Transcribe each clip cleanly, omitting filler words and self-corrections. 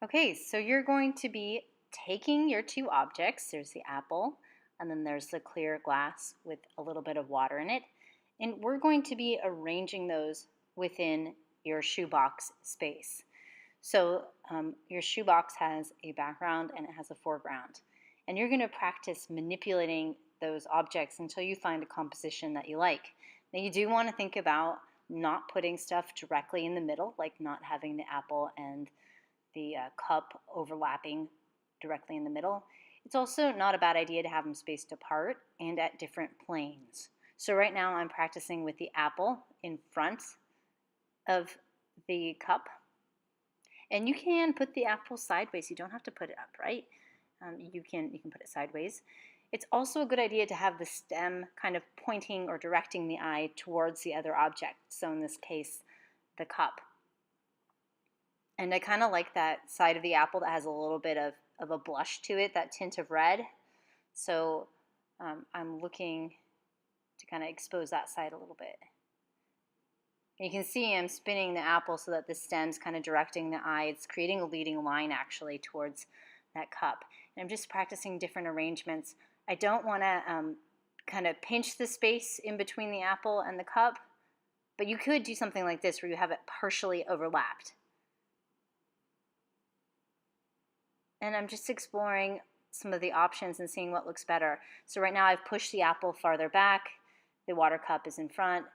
Okay, so you're going to be taking your two objects. There's the apple, and then there's the clear glass with a little bit of water in it. And we're going to be arranging those within your shoebox space. So your shoebox has a background and it has a foreground. And you're going to practice manipulating those objects until you find a composition that you like. Now you do want to think about not putting stuff directly in the middle, like not having the apple and the cup overlapping directly in the middle. It's also not a bad idea to have them spaced apart and at different planes. So right now I'm practicing with the apple in front of the cup. And you can put the apple sideways. You don't have to put it upright. You can put it sideways. It's also a good idea to have the stem kind of pointing or directing the eye towards the other object. So in this case, the cup. And I kind of like that side of the apple that has a little bit of a blush to it, that tint of red. So I'm looking to kind of expose that side a little bit. And you can see I'm spinning the apple so that the stem's kind of directing the eye. It's creating a leading line actually towards that cup. And I'm just practicing different arrangements. I don't want to kind of pinch the space in between the apple and the cup, but you could do something like this where you have it partially overlapped. And I'm just exploring some of the options and seeing what looks better. So right now I've pushed the apple farther back, the water cup is in front,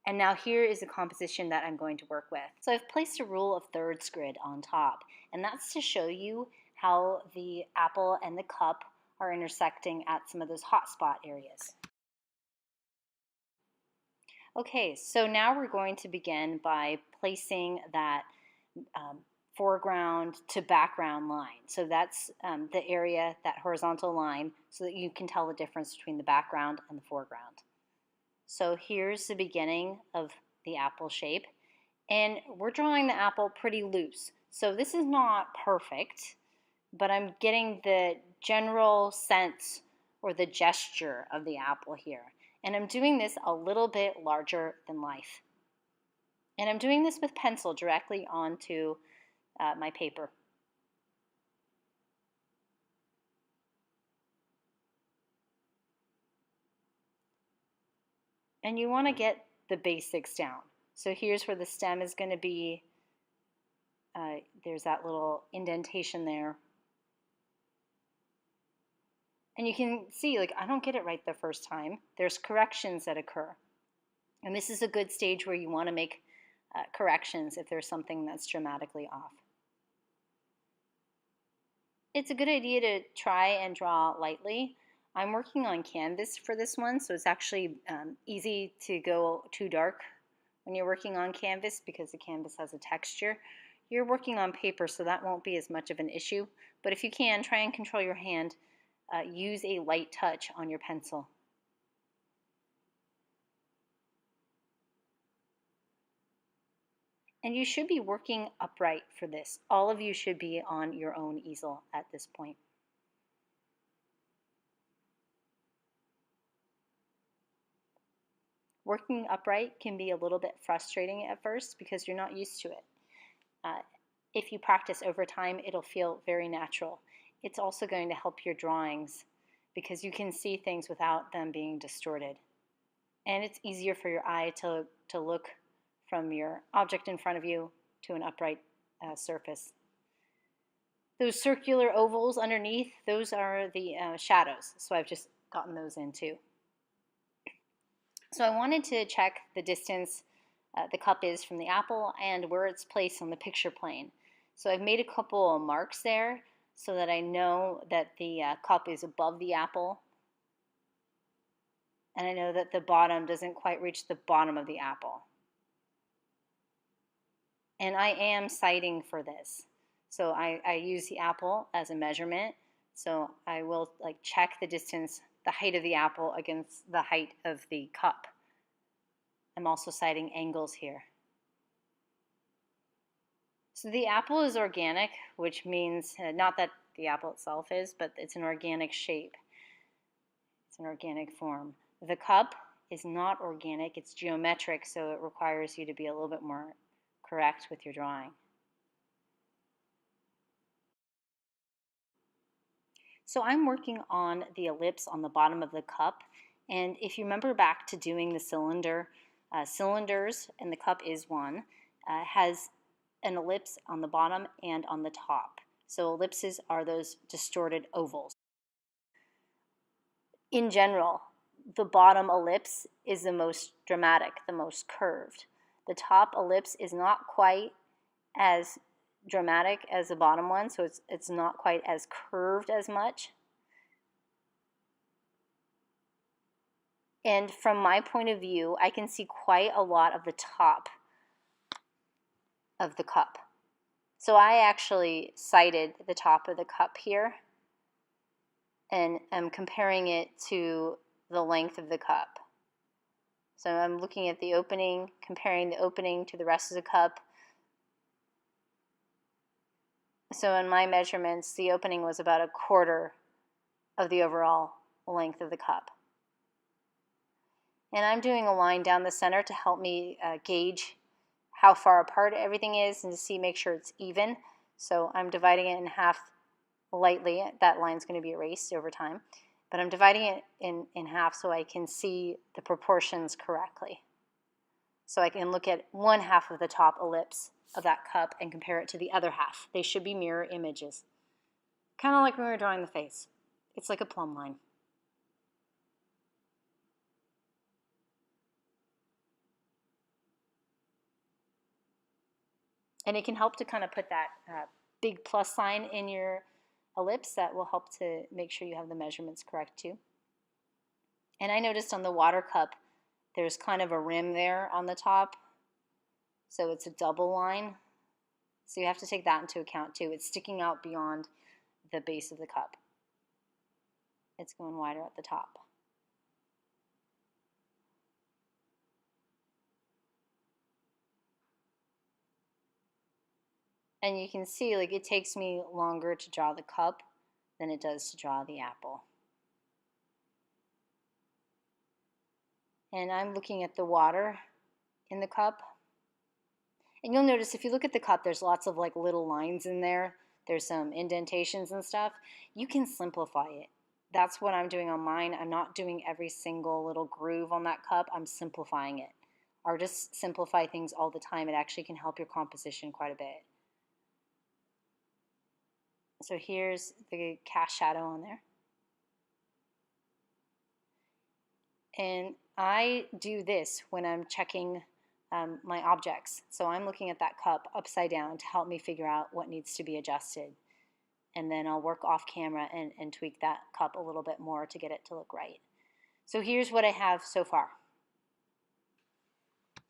and now here is a composition that I'm going to work with. So I've placed a rule of thirds grid on top, and that's to show you how the apple and the cup are intersecting at some of those hot spot areas. Okay, so now we're going to begin by placing that foreground to background line. So that's the area, that horizontal line, so that you can tell the difference between the background and the foreground. So here's the beginning of the apple shape, and we're drawing the apple pretty loose. So this is not perfect, but I'm getting the general sense or the gesture of the apple here. And I'm doing this a little bit larger than life. And I'm doing this with pencil directly onto my paper. And you want to get the basics down. So here's where the stem is going to be. There's that little indentation there. And you can see, like, I don't get it right the first time. There's corrections that occur. And this is a good stage where you want to make corrections if there's something that's dramatically off. It's a good idea to try and draw lightly. I'm working on canvas for this one, so it's actually easy to go too dark when you're working on canvas because the canvas has a texture. You're working on paper, so that won't be as much of an issue. But if you can, try and control your hand. Use a light touch on your pencil. And you should be working upright for this. All of you should be on your own easel at this point. Working upright can be a little bit frustrating at first because you're not used to it. If you practice over time, it'll feel very natural. It's also going to help your drawings because you can see things without them being distorted. And it's easier for your eye to look from your object in front of you to an upright surface. Those circular ovals underneath, those are the shadows. So I've just gotten those in too. So I wanted to check the distance the cup is from the apple and where it's placed on the picture plane. So I've made a couple of marks there so that I know that the cup is above the apple. And I know that the bottom doesn't quite reach the bottom of the apple. And I am sighting for this. So I use the apple as a measurement. So I will check the distance, the height of the apple against the height of the cup. I'm also sighting angles here. So the apple is organic, which means not that the apple itself is, but it's an organic shape. It's an organic form. The cup is not organic, it's geometric, so it requires you to be a little bit more correct with your drawing. So I'm working on the ellipse on the bottom of the cup, and if you remember back to doing the cylinders, and the cup is one, has an ellipse on the bottom and on the top. So ellipses are those distorted ovals. In general, the bottom ellipse is the most dramatic, the most curved. The top ellipse is not quite as dramatic as the bottom one, so it's not quite as curved as much. And from my point of view, I can see quite a lot of the top of the cup. So I actually sighted the top of the cup here, and I'm comparing it to the length of the cup. So I'm looking at the opening, comparing the opening to the rest of the cup. So in my measurements, the opening was about a quarter of the overall length of the cup. And I'm doing a line down the center to help me gauge how far apart everything is and to make sure it's even. So I'm dividing it in half lightly. That line's going to be erased over time. But I'm dividing it in half so I can see the proportions correctly. So I can look at one half of the top ellipse of that cup and compare it to the other half. They should be mirror images. Kind of like when we were drawing the face. It's like a plumb line. And it can help to kind of put that big plus sign in your ellipse. That will help to make sure you have the measurements correct too. And I noticed on the water cup, there's kind of a rim there on the top. So it's a double line. So you have to take that into account too. It's sticking out beyond the base of the cup. It's going wider at the top. And you can see, like, it takes me longer to draw the cup than it does to draw the apple. And I'm looking at the water in the cup. And you'll notice if you look at the cup, there's lots of like little lines in there. There's some indentations and stuff. You can simplify it. That's what I'm doing on mine. I'm not doing every single little groove on that cup. I'm simplifying it. Artists simplify things all the time. It actually can help your composition quite a bit. So here's the cast shadow on there. And I do this when I'm checking my objects. So I'm looking at that cup upside down to help me figure out what needs to be adjusted. And then I'll work off camera and tweak that cup a little bit more to get it to look right. So here's what I have so far.